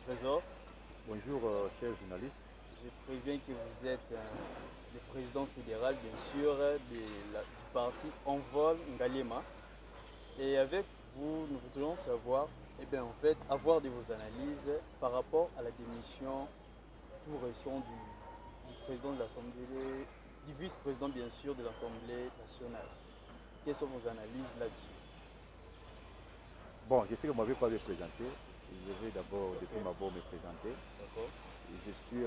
Trésor. Bonjour, chers journalistes. Je préviens que vous êtes le président fédéral, bien sûr, du parti Envol Ngaliema. Et avec vous, nous voudrions savoir, en fait, avoir de vos analyses par rapport à la démission tout récent du président de l'Assemblée, du vice-président, bien sûr, de l'Assemblée nationale. Quelles sont vos analyses là-dessus? Bon, je sais que vous ne m'avez pas présenté. Je vais d'abord, de prime abord, me présenter. D'accord. Je suis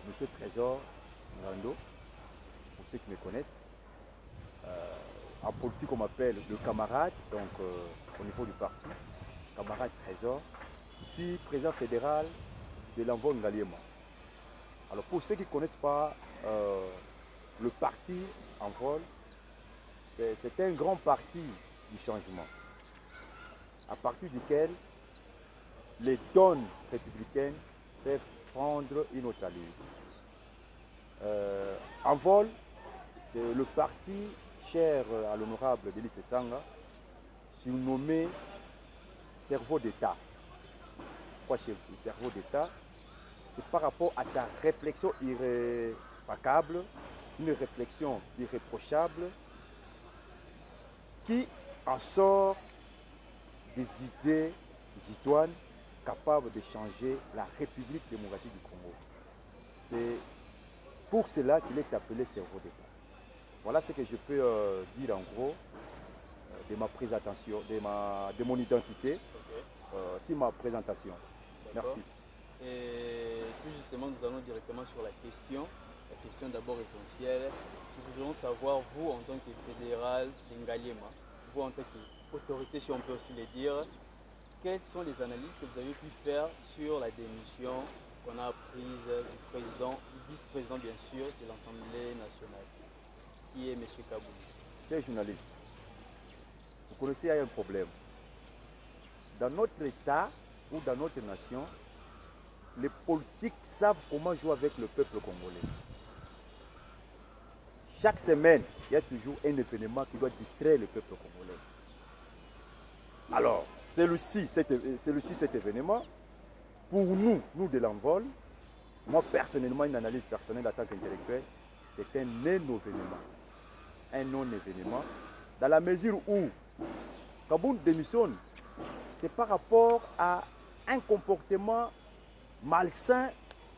Monsieur Trésor Rando, pour ceux qui me connaissent. En politique, on m'appelle le camarade, donc au niveau du parti, camarade Trésor. Je suis président fédéral de l'Envol Ngaliema. Alors, pour ceux qui ne connaissent pas le parti Envol, c'est un grand parti du changement, à partir duquel les donnes républicaines peuvent prendre une autre allure. Envol, c'est le parti cher à l'honorable Denis Sanga, surnommé cerveau d'État. Pourquoi cerveau d'État? C'est par rapport à sa réflexion irréfragable, une réflexion irréprochable qui en sort des idées idoines capables de changer la République démocratique du Congo. C'est pour cela qu'il est appelé cerveau d'État. Voilà ce que je peux dire en gros de ma présentation, de mon identité, sur ma présentation. Merci. Et tout justement, nous allons directement sur la question d'abord essentielle. Nous voudrions savoir, vous en tant que fédéral d'Ngaliema, vous en tant qu'autorité, si on peut aussi le dire, quelles sont les analyses que vous avez pu faire sur la démission qu'on a prise du président, du vice-président bien sûr, de l'Assemblée nationale, qui est M. Kaboul? Chers journalistes, vous connaissez, il y a un problème. Dans notre État ou dans notre nation, les politiques savent comment jouer avec le peuple congolais. Chaque semaine, il y a toujours un événement qui doit distraire le peuple congolais. Alors, celui-ci, cet événement, pour nous de l'Envol, moi personnellement, une analyse personnelle en tant qu'intellectuel, c'est un non-événement. Un non-événement, dans la mesure où Kaboul démissionne, c'est par rapport à un comportement malsain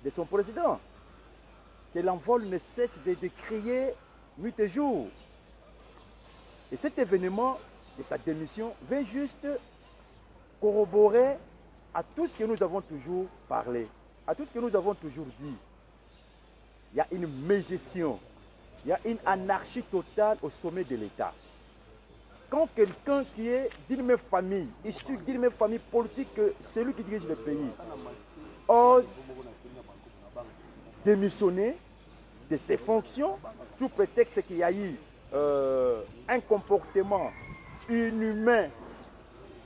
de son président, que l'Envol ne cesse de décrier nuit et jour. Et cet événement de sa démission vient juste corroborer à tout ce que nous avons toujours parlé, à tout ce que nous avons toujours dit. Il y a une mégestion, il y a une anarchie totale au sommet de l'État. Quand quelqu'un qui est d'une même famille, issu d'une même famille politique que celui qui dirige le pays, ose démissionner de ses fonctions sous prétexte qu'il y a eu un comportement inhumain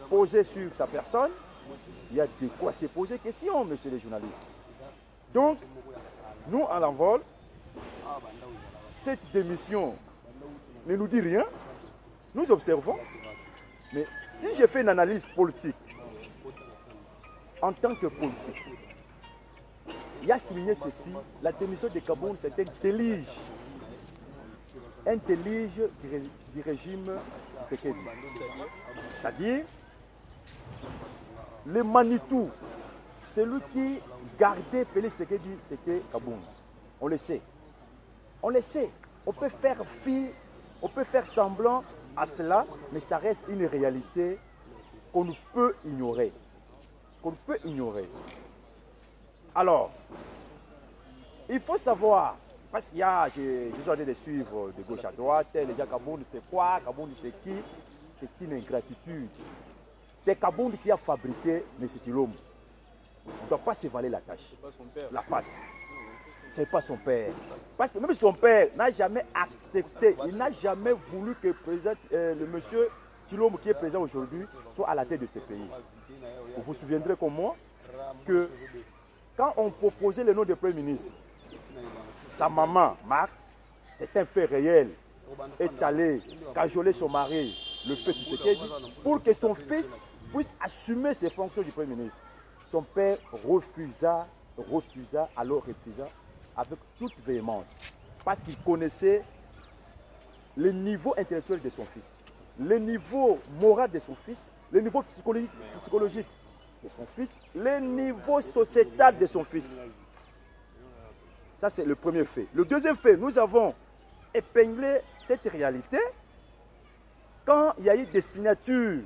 posé sur sa personne, il y a de quoi se poser question, messieurs les journalistes. Donc, nous, à l'Envol, cette démission ne nous dit rien. Nous observons, mais si je fais une analyse politique, en tant que politique, il y a souligné ceci, la démission de Kaboul, c'est un délige du régime Tshisekedi. C'est-à-dire, le Manitou, celui qui gardait Félix Tshisekedi, c'était Kaboul. On le sait. On le sait. On peut faire fi, on peut faire semblant à cela, mais ça reste une réalité qu'on ne peut ignorer. Qu'on peut ignorer. Alors, il faut savoir, parce qu'il y a, je suis en train de suivre de gauche à droite, les gens Kaboul c'est quoi, Kaboul c'est qui, c'est une ingratitude. C'est Kaboul qui a fabriqué M. Tshilombo. On ne doit pas se valer la tâche, la face. Ce n'est pas son père. Parce que même son père n'a jamais accepté, il n'a jamais voulu que le monsieur Tshilombo qui est présent aujourd'hui soit à la tête de ce pays. Vous vous souviendrez comme moi que quand on proposait le nom de Premier ministre, sa maman, Marthe, c'est un fait réel, est allée cajoler son mari, le fait Tshisekedi, pour que son fils puisse assumer ses fonctions du Premier ministre. son père refusa avec toute véhémence, parce qu'il connaissait le niveau intellectuel de son fils, le niveau moral de son fils, le niveau psychologique de son fils, le niveau sociétal de son fils. Ça, c'est le premier fait. Le deuxième fait, nous avons épinglé cette réalité quand il y a eu des signatures.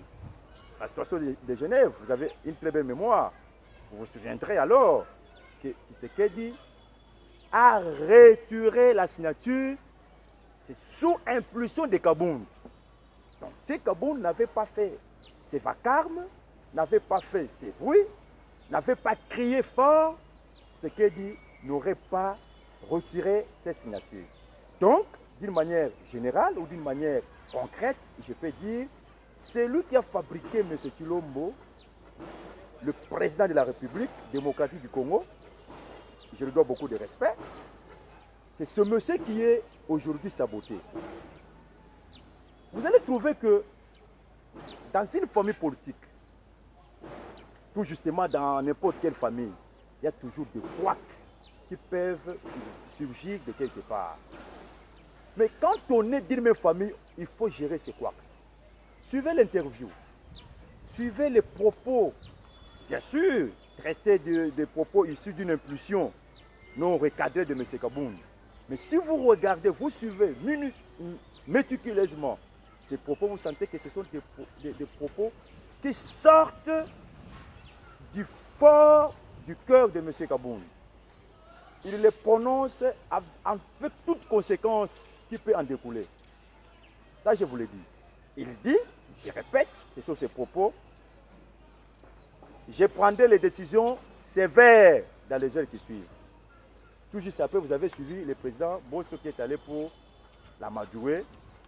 La situation de Genève, vous avez une très belle mémoire. Vous vous souviendrez alors que Tshisekedi a retiré la signature, c'est sous impulsion de Kaboun. Donc, si Kaboun n'avait pas fait ses vacarmes, n'avait pas fait ses bruits, n'avait pas crié fort, Tshisekedi n'aurait pas retiré cette signature. Donc, d'une manière générale ou d'une manière concrète, je peux dire, c'est lui qui a fabriqué M. Tshilombo, le président de la République démocratique du Congo. Je lui dois beaucoup de respect. C'est ce monsieur qui est aujourd'hui saboté. Vous allez trouver que dans une famille politique, tout justement dans n'importe quelle famille, il y a toujours des couacs qui peuvent surgir de quelque part. Mais quand on est d'une même famille, il faut gérer ces couacs. Suivez l'interview, suivez les propos, bien sûr, traiter des propos issus d'une impulsion non recadrée de M. Kaboun. Mais si vous regardez, vous suivez méticuleusement ces propos, vous sentez que ce sont des propos qui sortent du fort du cœur de M. Kaboun. Il les prononce avec toute conséquence qui peut en découler. Ça, je vous l'ai dit. Il dit, je répète, ce sont ses propos, je prendrai les décisions sévères dans les heures qui suivent. Tout juste après, vous avez suivi le président Bosso qui est allé pour la Madoué.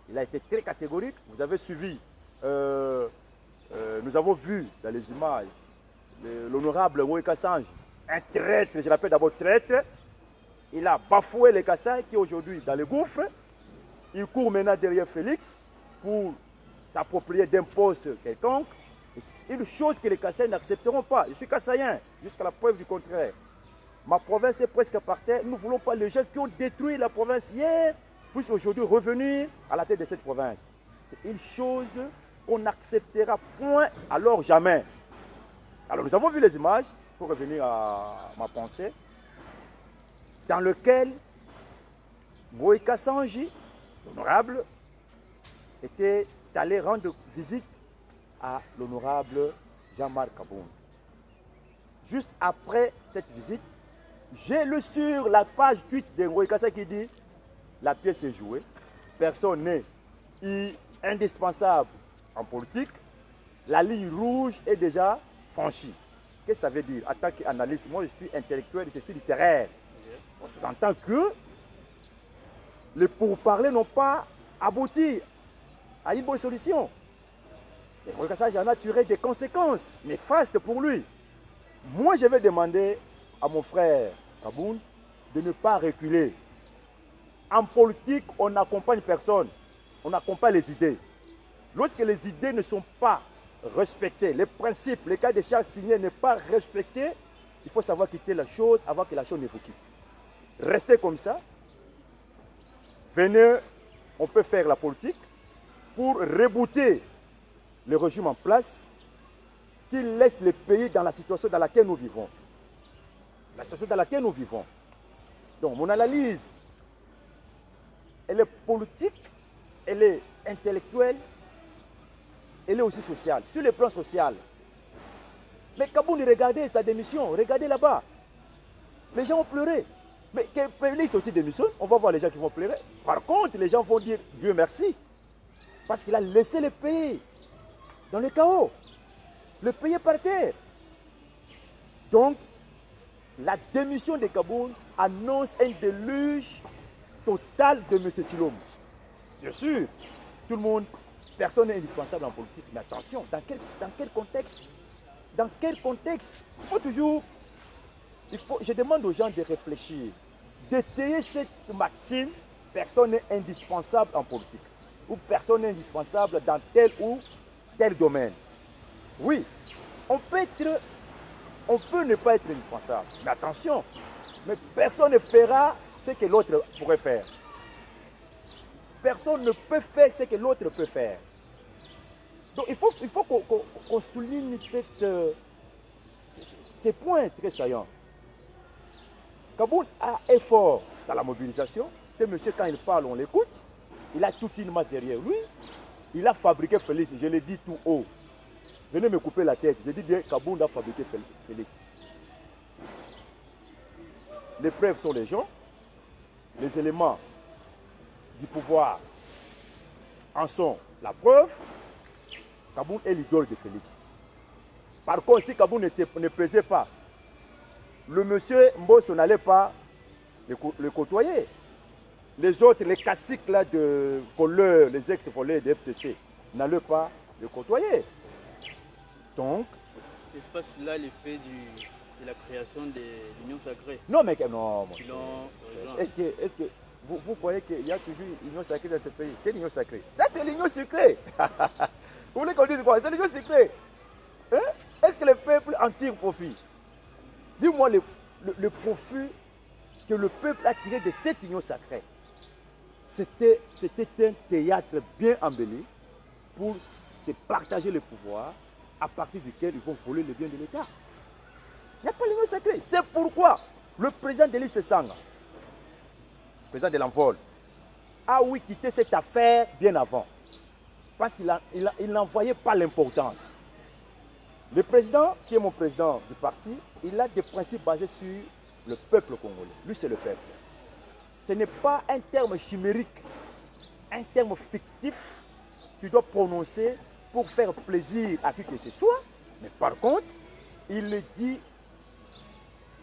Il a été très catégorique. Vous avez suivi, nous avons vu dans les images l'honorable Moïse Kassange, un traître, je l'appelle d'abord traître. Il a bafoué les Kassai qui est aujourd'hui dans le gouffre. Il court maintenant derrière Félix pour s'approprier d'un poste quelconque. Une chose que les Kassai n'accepteront pas. Je suis Kassaïen, jusqu'à la preuve du contraire. Ma province est presque par terre. Nous ne voulons pas les gens qui ont détruit la province hier puissent aujourd'hui revenir à la tête de cette province. C'est une chose qu'on n'acceptera point, alors jamais. Alors nous avons vu les images, pour revenir à ma pensée, dans lequel Moïse Kassanji, l'honorable, était allé rendre visite à l'honorable Jean-Marc Kaboun. Juste après cette visite, j'ai lu sur la page tweet de Moïse Kassanji qui dit la pièce est jouée, personne n'est indispensable en politique, la ligne rouge est déjà franchie. Qu'est-ce que ça veut dire? En tant qu'analyste, moi je suis intellectuel, je suis littéraire. On s'entend que les pourparlers n'ont pas abouti à une bonne solution. Et pour ça, j'en ai tiré des conséquences néfastes pour lui. Moi, je vais demander à mon frère Kaboun de ne pas reculer. En politique, on n'accompagne personne. On accompagne les idées. Lorsque les idées ne sont pas respectées, les principes, les cas de charge signés n'est pas respecté, il faut savoir quitter la chose avant que la chose ne vous quitte. Restez comme ça. Venez, on peut faire la politique pour rebooter le régime en place qui laisse le pays dans la situation dans laquelle nous vivons. La situation dans laquelle nous vivons. Donc mon analyse, elle est politique, elle est intellectuelle, elle est aussi sociale, sur le plan social. Mais Kaboun, regardez sa démission, regardez là-bas. Les gens ont pleuré. Mais que Félix aussi démissionne, on va voir les gens qui vont pleurer. Par contre, les gens vont dire Dieu merci. Parce qu'il a laissé le pays dans le chaos. Le pays est par terre. Donc, la démission de Kaboun annonce un déluge total de M. Tshilombo. Bien sûr, tout le monde, personne n'est indispensable en politique. Mais attention, dans quel contexte? Dans quel contexte? Il faut toujours... je demande aux gens de réfléchir, d'étayer cette maxime, personne n'est indispensable en politique, ou personne n'est indispensable dans tel ou tel domaine. Oui, on peut être On peut ne pas être indispensable. Mais attention, mais personne ne fera ce que l'autre pourrait faire. Personne ne peut faire ce que l'autre peut faire. Donc il faut qu'on souligne ces points très saillants. Kaboun est fort dans la mobilisation. C'était monsieur, quand il parle, on l'écoute. Il a toute une masse derrière lui. Il a fabriqué Félix, je l'ai dit tout haut. Venez me couper la tête. Je dis bien, Kaboun a fabriqué Félix. Les preuves sont les gens. Les éléments du pouvoir en sont la preuve. Kaboun est l'idole de Félix. Par contre, si Kaboun ne pesait pas, le monsieur Mbosso n'allait pas le côtoyer. Les autres, les caciques là de voleurs, les ex-voleurs de FCC, n'allaient pas le côtoyer. Donc, n'est-ce pas là l'effet de la création de l'Union sacrée? Non, mais non. Est-ce que vous croyez qu'il y a toujours une union sacrée dans ce pays? Quelle union sacrée? Ça, c'est l'union secrète. Vous voulez qu'on dise quoi? C'est l'union secrète. Hein? Est-ce que le peuple en tire profit? Dis-moi le profit que le peuple a tiré de cette union sacrée. C'était un théâtre bien embelli pour se partager le pouvoir à partir duquel ils vont voler le bien de l'État. Il n'y a pas l'union sacrée. C'est pourquoi le président d'Élise Sesanga, président de l'envol, a oui quitté cette affaire bien avant. Parce qu'il n'en voyait pas l'importance. Le président, qui est mon président du parti, il a des principes basés sur le peuple congolais. Lui, c'est le peuple. Ce n'est pas un terme chimérique, un terme fictif que tu dois prononcer pour faire plaisir à qui que ce soit. Mais par contre, il le dit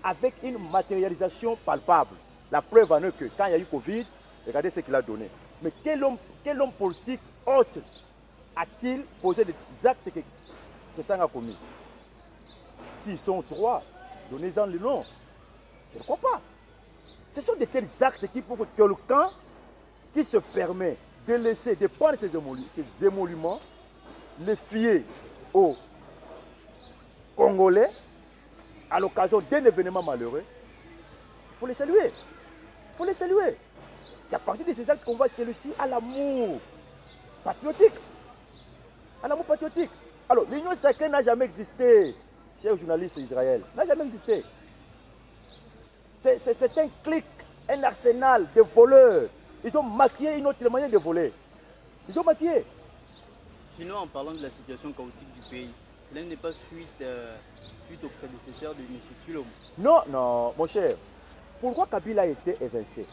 avec une matérialisation palpable. La preuve en est que quand il y a eu Covid, regardez ce qu'il a donné. Mais quel homme politique autre a-t-il posé des actes que Sesanga a commis? S'ils sont trois, donnez-en le nom. Je ne crois pas. Ce sont de tels actes qui, pour quelqu'un qui se permet de laisser, de prendre ces émoluments, les fier aux Congolais à l'occasion d'un événement malheureux, il faut les saluer. Il faut les saluer. C'est à partir de ces actes qu'on voit celui-ci à l'amour patriotique. À l'amour patriotique. Alors, l'union sacrée n'a jamais existé, chers journalistes d'Israël. N'a jamais existé. C'est un clic, un arsenal de voleurs. Ils ont maquillé une autre manière de voler. Ils ont maquillé. Sinon, en parlant de la situation chaotique du pays, cela n'est pas suite au prédécesseur de M. Tulom. Non, mon cher. Pourquoi Kabila a été évincé?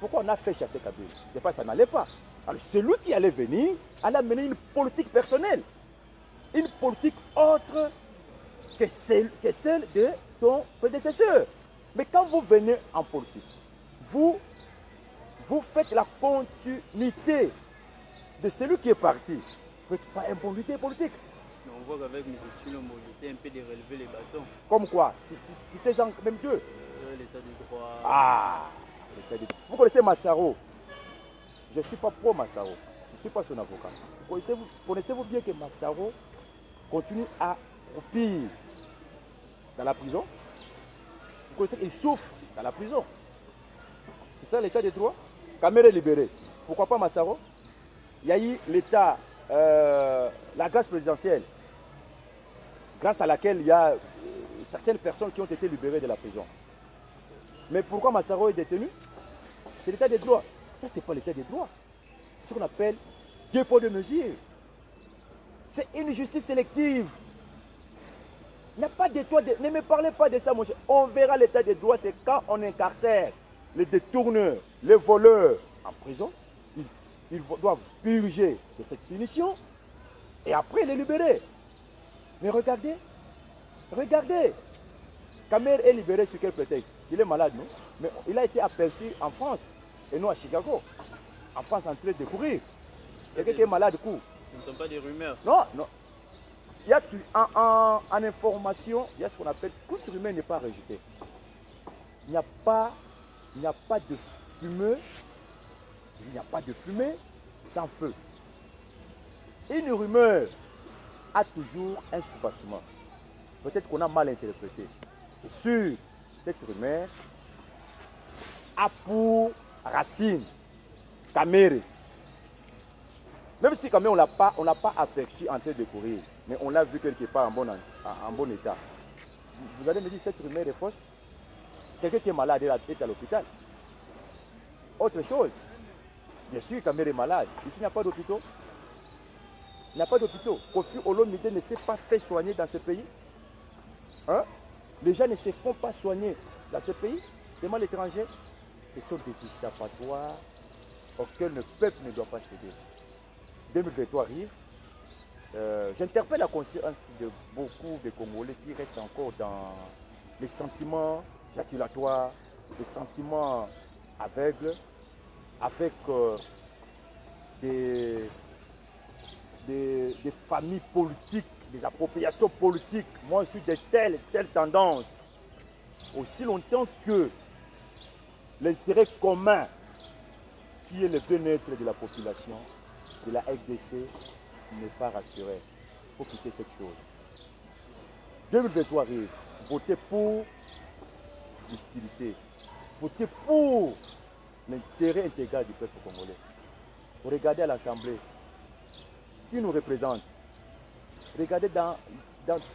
Pourquoi on a fait chasser Kabila? C'est pas ça n'allait pas. Alors, celui qui allait venir, allait mener une politique personnelle. Une politique autre que celle de son prédécesseur. Mais quand vous venez en politique, vous faites la continuité de celui qui est parti. Vous ne faites pas une continuité politique. Mais on voit qu'avec M. Tulom, il essaie un peu de relever les bâtons. Comme quoi? C'était même deux. L'état de droit. Ah, l'état de droit. Vous connaissez Massaro? Je ne suis pas pro Massaro. Je ne suis pas son avocat. Connaissez-vous bien que Massaro continue à roupir dans la prison? Vous connaissez qu'il souffre dans la prison. C'est ça l'état de droit? Kamere est libéré. Pourquoi pas Massaro? Il y a eu l'état, la grâce présidentielle, grâce à laquelle il y a certaines personnes qui ont été libérées de la prison. Mais pourquoi Massaro est détenu? C'est l'état de droit. Ça, ce n'est pas l'état de droit. C'est ce qu'on appelle dépôt de mesures. C'est une justice sélective. Il n'y a pas de droit. Ne me parlez pas de ça, mon cher. On verra l'état de droit, c'est quand on incarcère les détourneurs, les voleurs en prison. Ils doivent purger de cette punition et après les libérer. Mais regardez, Kamer est libéré sur quel prétexte? Il est malade, non? Mais il a été aperçu en France et non à Chicago. En France, en train de courir. Quelqu'un qui est malade, court. Ce ne sont pas des rumeurs. Non. Il y a en information, il y a ce qu'on appelle toute rumeur n'est pas rejetée. Il n'y a pas de fumée. Il n'y a pas de fumée sans feu. Une rumeur a toujours un soubassement. Peut-être qu'on a mal interprété. C'est sûr, cette rumeur a pour racine Kamere. Même si quand même on ne l'a pas aperçu en train de courir, mais on l'a vu quelque part en bon état. Vous allez me dire, cette rumeur est fausse? Quelqu'un qui est malade est à l'hôpital. Autre chose, bien sûr, Kamere est malade. Ici, il n'y a pas d'hôpitaux. Il n'y a pas d'hôpitaux. Kofi Olomide ne s'est pas fait soigner dans ce pays. Hein? Les gens ne se font pas soigner dans ce pays. C'est moi l'étranger. Ce sont des échappatoires auxquels le peuple ne doit pas céder. 2023 arrive. J'interpelle la conscience de beaucoup de Congolais qui restent encore dans les sentiments jaculatoires, les sentiments aveugles, avec des familles politiques, des appropriations politiques. Moi, je suis de telle tendance. Aussi longtemps que l'intérêt commun, qui est le bien-être de la population, de la RDC, n'est pas rassuré. Il faut quitter cette chose. 2023 arrive. Votez pour l'utilité. Votez pour l'intérêt intégral du peuple congolais. Regardez à l'Assemblée. Qui nous représente? Regardez dans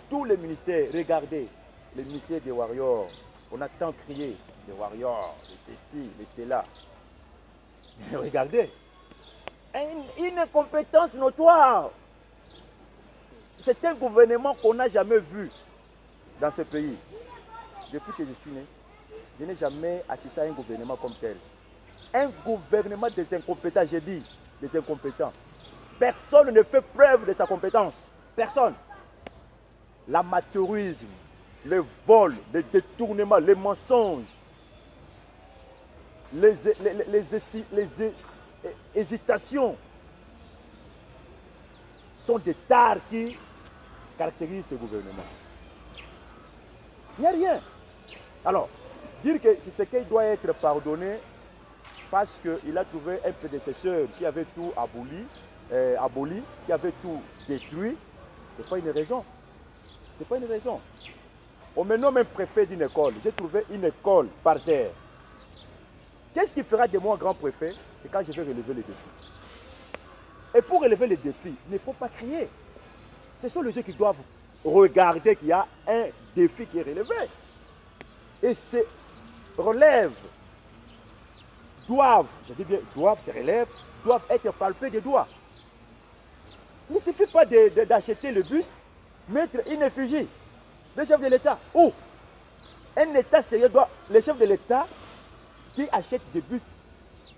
tous les ministères. Regardez les ministères des warriors. On a tant crié les warriors, les ceci, les cela. Regardez. Une incompétence notoire. C'est un gouvernement qu'on n'a jamais vu dans ce pays. Depuis que je suis né, je n'ai jamais assisté à un gouvernement comme tel. Un gouvernement des incompétents, j'ai dit, des incompétents. Personne ne fait preuve de sa compétence. Personne. L'amateurisme, le vol, le détournement, les mensonges, les hésitations sont des tares qui caractérisent ce gouvernement. Il n'y a rien. Alors, dire que c'est ce qui doit être pardonné parce qu'il a trouvé un prédécesseur qui avait tout aboli, qui avait tout détruit, ce n'est pas une raison. Ce n'est pas une raison. On me nomme un préfet d'une école. J'ai trouvé une école par terre. Qu'est-ce qui fera de moi un grand préfet? C'est quand je vais relever les défis. Et pour relever les défis, il ne faut pas crier. Ce sont les gens qui doivent regarder qu'il y a un défi qui est relevé. Et ces relèves doivent, je dis bien, doivent, se relèvent, doivent être palpés des doigts. Il ne suffit pas d'acheter le bus, mettre une effigie. Le chef de l'État, ou un État sérieux doit, le chef de l'État qui achète des bus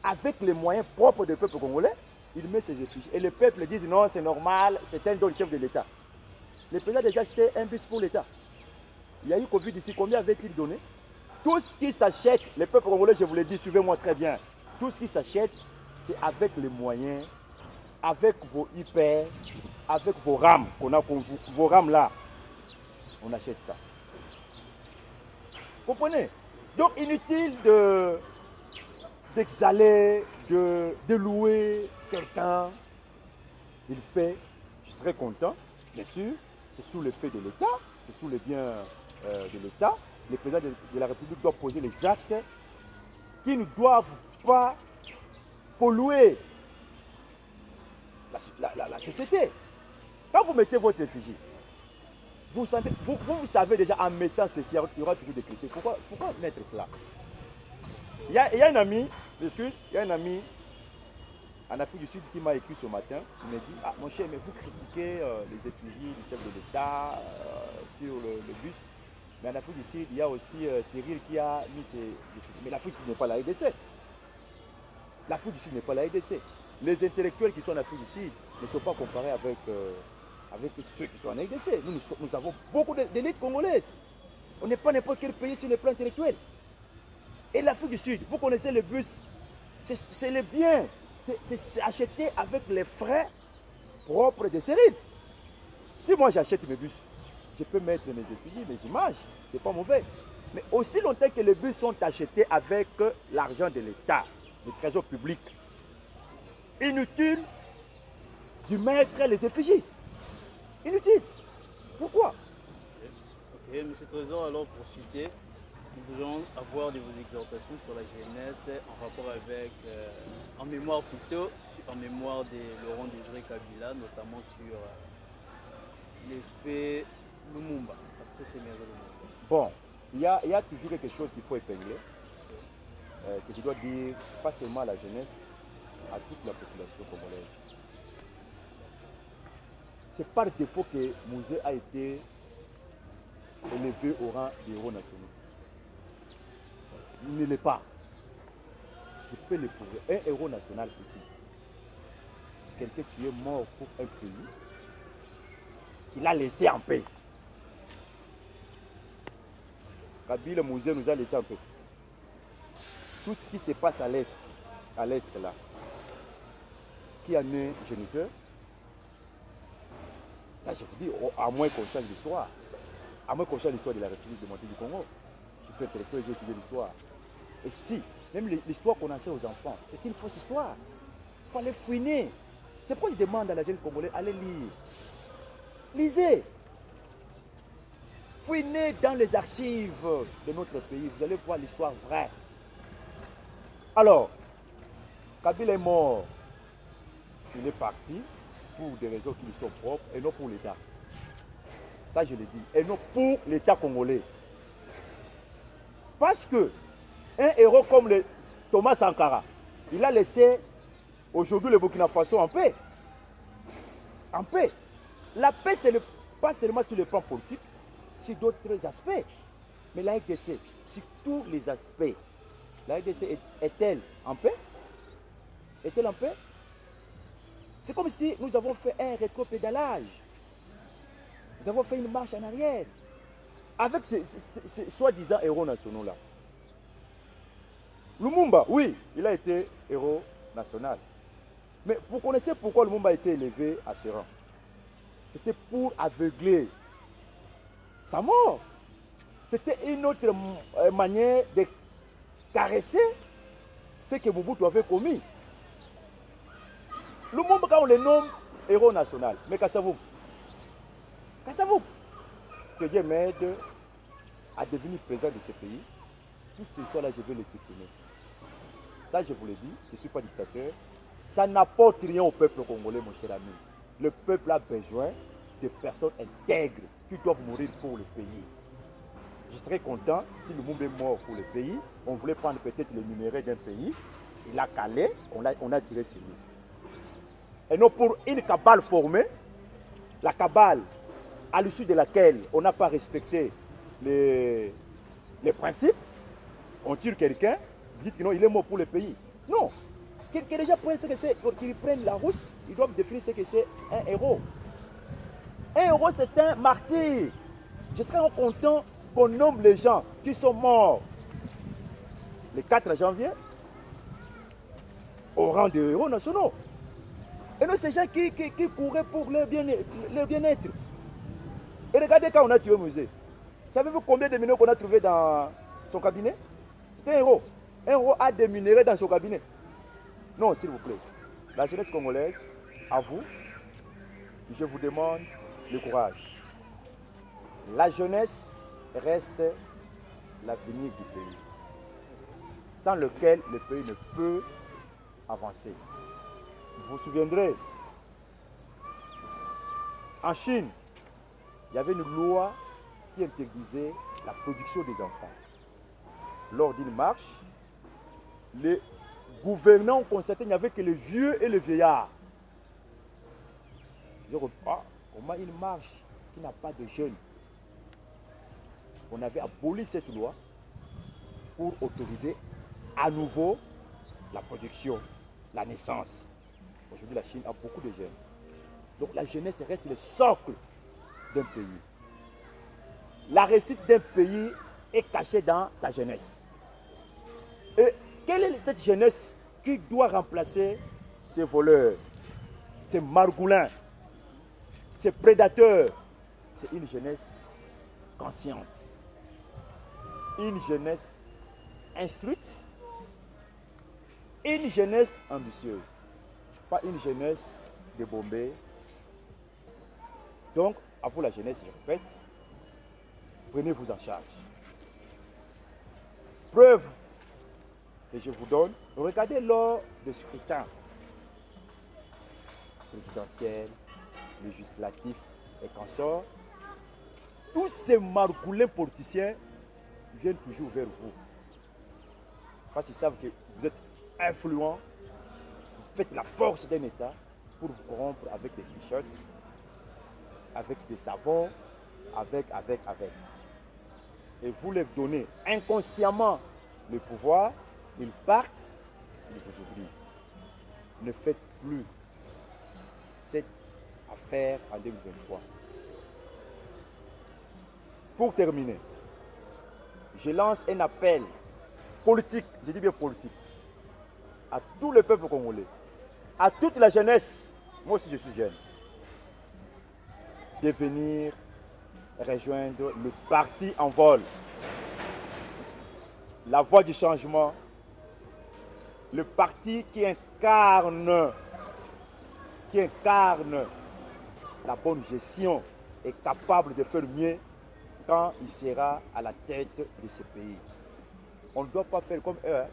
avec les moyens propres du peuple congolais, il met ses effigies. Et le peuple dit non, c'est normal, c'est un don du chef de l'État. Le président a déjà acheté un bus pour l'État. Il y a eu Covid ici, combien avait-il donné? Tout ce qui s'achète, le peuple congolais, je vous l'ai dit, suivez-moi très bien. Tout ce qui s'achète, c'est avec les moyens, avec vos hyper, avec vos rames, vos rames là. On achète ça. Vous comprenez? Donc inutile d'exhaler, de louer quelqu'un. Il fait, je serais content, bien sûr, c'est sous l'effet de l'État, c'est sous les biens de l'État. Le président de la République doit poser les actes qui ne doivent pas polluer la société. Quand vous mettez votre effigie, vous savez déjà en mettant ceci, il y aura toujours des critiques. Pourquoi mettre cela? Il y a un ami, il y a un ami en Afrique du Sud qui m'a écrit ce matin. Il m'a dit, ah mon cher, mais vous critiquez les effigies du chef de l'État sur le bus. Mais en Afrique du Sud, il y a aussi Cyril qui a mis ses effigies. Mais l'Afrique du Sud n'est pas la RDC. L'Afrique du Sud n'est pas la RDC. Les intellectuels qui sont en Afrique du Sud ne sont pas comparés avec ceux qui sont en RDC. Nous avons beaucoup d'élites congolaises. On n'est pas n'importe quel pays sur le plan intellectuel. Et l'Afrique du Sud, vous connaissez le bus, c'est le bien. C'est acheté avec les frais propres de Cyril. Si moi j'achète mes bus, je peux mettre mes effigies, mes images, c'est pas mauvais. Mais aussi longtemps que les bus sont achetés avec l'argent de l'État, le trésor public, inutile de mettre les effigies. Inutile. Pourquoi? Ok, Monsieur Trésor, alors pour citer, nous voulons avoir de vos exhortations sur la jeunesse en rapport avec, en mémoire plutôt, en mémoire de Laurent Désiré Kabila, notamment sur l'effet Lumumba, après ces Lumumba. Bon, il y a toujours quelque chose qu'il faut épingler, que je dois dire, pas seulement à la jeunesse, à toute la population congolaise. C'est par défaut que Mouzé a été élevé au rang d'héros nationaux. Il ne l'est pas. Je peux le prouver. Un héros national, c'est qui? C'est quelqu'un qui est mort pour un pays, qu'il a laissé en paix. Kabila Mouzé nous a laissé en paix. Tout ce qui se passe à l'Est là, qui en est géniteur, ça je vous dis, à moins qu'on change l'histoire, à moins qu'on change l'histoire de la République démocratique du Congo. Je suis intellectuel, j'ai étudié l'histoire. Et si, même l'histoire qu'on enseigne aux enfants, c'est une fausse histoire. Il faut aller fouiner. C'est pourquoi je demande à la jeunesse congolaise, allez lire. Lisez. Fouinez dans les archives de notre pays, vous allez voir l'histoire vraie. Alors, Kabila est mort. Il est parti pour des raisons qui lui sont propres et non pour l'État. Ça, je le dis. Et non pour l'État congolais. Parce que un héros comme Thomas Sankara, il a laissé aujourd'hui le Burkina Faso en paix. En paix. La paix, c'est pas seulement sur le plan politique, sur d'autres aspects. Mais la RDC, sur tous les aspects, la RDC est-elle en paix? Est-elle en paix? C'est comme si nous avons fait un rétropédalage. Nous avons fait une marche en arrière. Avec ces soi-disant héros nationaux là. Lumumba, oui, il a été héros national. Mais vous connaissez pourquoi Lumumba a été élevé à ce rang? C'était pour aveugler sa mort. C'était une autre manière de caresser ce que Mobutu avait commis. Lumumba, quand on le nomme héros national, mais qu'assez-vous? Qu'assez-vous? Que Dieu m'aide à devenir président de ce pays. Toute cette histoire-là, je vais les supprimer. Ça, je vous le dis, je ne suis pas dictateur. Ça n'apporte rien au peuple congolais, mon cher ami. Le peuple a besoin de personnes intègres qui doivent mourir pour le pays. Je serais content si le monde est mort pour le pays. On voulait prendre peut-être le numéro d'un pays. Il a calé, on a tiré sur lui. Et non pour une cabale formée. La cabale à l'issue de laquelle on n'a pas respecté les principes. On tire quelqu'un, vous dites que non, il est mort pour le pays. Non. Qu'ils déjà prennent ce que c'est, qu'ils prennent la rousse, ils doivent définir ce que c'est un héros. Un héros, c'est un martyr. Je serais content qu'on nomme les gens qui sont morts le 4 janvier au rang de héros nationaux. Et non, ces gens qui couraient pour leur bien-être. Et regardez quand on a tué Mouzé. Savez-vous combien de minéraux qu'on a trouvé dans son cabinet? C'est un héros. Un héros a des minéraux dans son cabinet. Non, s'il vous plaît. La jeunesse congolaise, à vous, je vous demande le courage. La jeunesse reste l'avenir du pays, sans lequel le pays ne peut avancer. Vous vous souviendrez, en Chine, il y avait une loi qui interdisait la production des enfants. Lors d'une marche, les gouvernants ont constaté qu'il n'y avait que les vieux et les vieillards. Ils ont dit, ah, comment une marche qui n'a pas de jeunes? On avait aboli cette loi pour autoriser à nouveau la production, la naissance. Aujourd'hui, la Chine a beaucoup de jeunes. Donc la jeunesse reste le socle d'un pays. La réussite d'un pays est cachée dans sa jeunesse. Et quelle est cette jeunesse qui doit remplacer ces voleurs, ces margoulins, ces prédateurs? C'est une jeunesse consciente, une jeunesse instruite, une jeunesse ambitieuse, pas une jeunesse débombée. Donc, à vous la jeunesse, je répète, Prenez-vous en charge. Preuve que je vous donne, regardez lors des scrutins présidentiels, législatifs et consorts, tous ces margoulins politiciens viennent toujours vers vous. Parce qu'ils savent que vous êtes influent, vous faites la force d'un État pour vous corrompre avec des t-shirts, avec des savons, avec. Et vous leur donnez inconsciemment le pouvoir, ils partent, ils vous oublient. Ne faites plus cette affaire en 2023. Pour terminer, je lance un appel politique, je dis bien politique, à tout le peuple congolais, à toute la jeunesse, moi aussi je suis jeune, de venir rejoindre le parti en vol, la voie du changement, le parti qui incarne la bonne gestion et capable de faire mieux quand il sera à la tête de ce pays. On ne doit pas faire comme eux.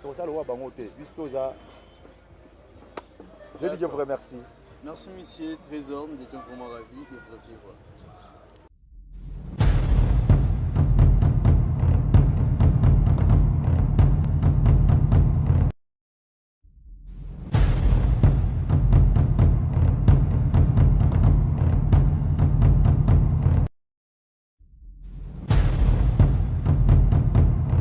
Je dis je vous remercie. Merci, monsieur Trésor. Nous étions vraiment ravis de vous recevoir.